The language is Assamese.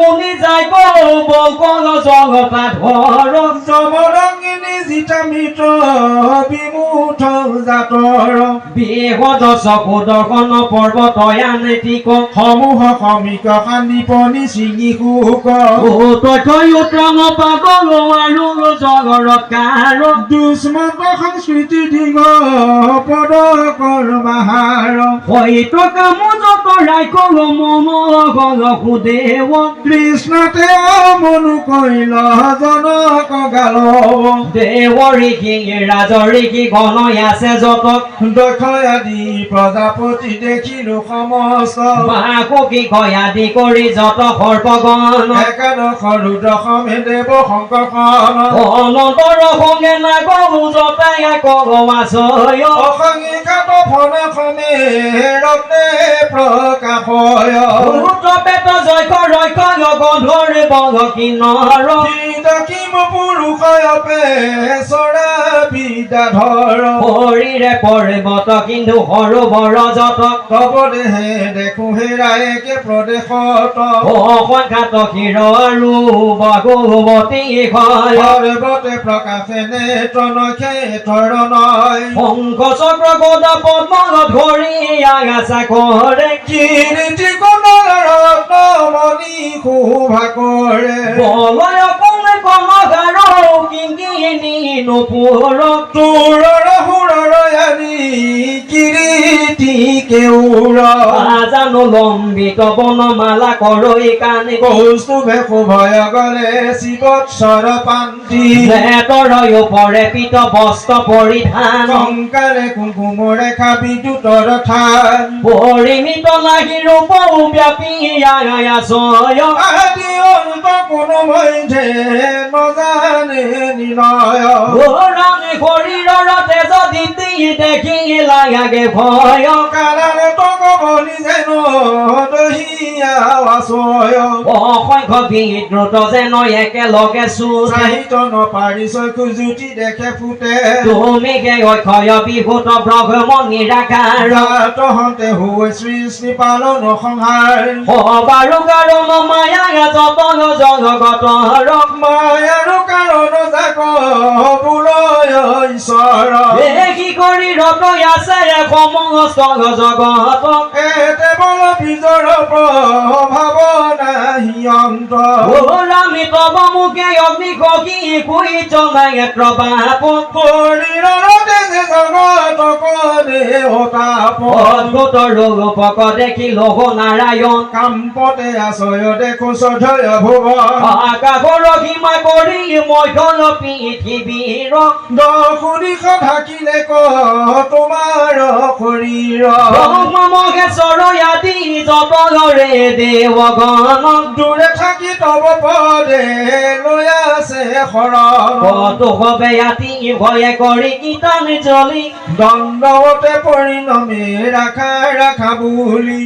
মুনি যায় বকল জগতা ধৰ জমৰঙিনী জিতা মিত্ৰ বিমুঠ জাতৰ বিহদ চকু দৰ্শন পৰ্বত আনেতিক সমূহ সমিক সান্দিপনি চিঙি শুক তথ্য উত্তম পাগল আৰু জগৰকাৰ দুষ্মত সংস্কৃতি দিগ পদকৰ মাহাৰ হয়তো কামো যত ৰাইখল মন গল সুদেৱ কৃষ্ণতে মনু কৈল জনক গাল দেৱৰী কি ৰাজৰী কি গণই আছে যত দক্ষ আদি প্ৰজাপতি দেখিলো সমস্ত মাকো কি কয় আদি কৰি যত সৰ্পগণ একাদশ ৰুদ্ৰসমে দেৱ শংকৰখন অনন্তৰ সংগে নাগৰু যতাই কগৱাচয় অসংখ্যাত ফণখনে ৰত্নে প্ৰকাশয় ৰুদ্ৰপেত জয় ৰক্ষ গন্ধৰে বগ কিন্নৰ কিম পুৰুষয়পে চৰা বিদ্যাধৰ শৰীৰে পৰ্বত কিন্তু সৰোবৰ যত তব দেহে দেখো হেৰায়েকে প্ৰদেশত অসংখ্যাত ক্ষীৰ আৰু ভগৱতী হয় পৰ্বতে প্ৰকাশে নেত্ৰ নখে ধৰণয় শংখ চক্ৰ গদা পদ্ম ধৰি আগাছা কৰে কীৰ্তি গুণৰ ৰত্নমণি শোভা কৰে বলয় কমে কমগাৰ কিংকিনী নুপুৰ তোৰৰ সুৰৰ আদি কীৰ্তি কেউৰ জানো লম্বিত বনমালা কৰৈ কানে কৌস্তুভে শোভয় গলে শিৱৎসৰ পান্তি নেতৰয় পৰে পিত বস্ত্ৰ পৰিধান কংকাৰে কুংকুম ৰেখা বিদ্যুতৰ থান পৰিমিত লাগি ৰূপ ব্যাপী আয়াছয় আদি অন্ত কোনো মধ্যে নজানে নিলয় ৰামে শৰীৰৰ তেজ দীপ্তি দেখি লাগে ভয় কালাৰে তকবনি যেন দহিয়া আছয় অসংখ্য বিদ্ৰুত যেন একেলগে চুৰ চাহিত নপাৰি চক্ষু জ্যোতি দেখে ফুটে তুমি কে অক্ষয় বিভূত ব্ৰহ্ম নিৰাকাৰ তহন্তে হৈ সৃষ্টি পালন সংহাৰ সবাৰো কাৰণ মায়া যতন জগতৰ মায়াৰো কাৰণ যাক বুলয় ঈশ্বৰ কি কৰি ৰত আছে সমস্ত জগত এতে বল বীজৰ প্ৰভাৱ নাহি অন্ত ৰামি তব মুখে অগ্নি ককি শুই জনাই প্ৰভাৱ শৰীৰৰ তেজে জগত দেৱতাপ অদ্ভুত ৰূপক দেখি লহ নাৰায়ণ কাম্পতে আছয় দেখো সধয় ভুৱন আকাশৰ সীমা কৰি মধ্যল পৃথিৱীৰ দশো দিশ ঢাকিলে ক তোমাৰ শৰীৰ ব্ৰহ্ম মহেশ্বৰ আদি যতৰে দেৱগণ দূৰে থাকি তব পদে লৈ আছে শৰণ কতো হবে আতি ভয়ে কৰি কীৰ্তন জ্বলি দণ্ডৱতে পৰিণমে ৰাখা বুলি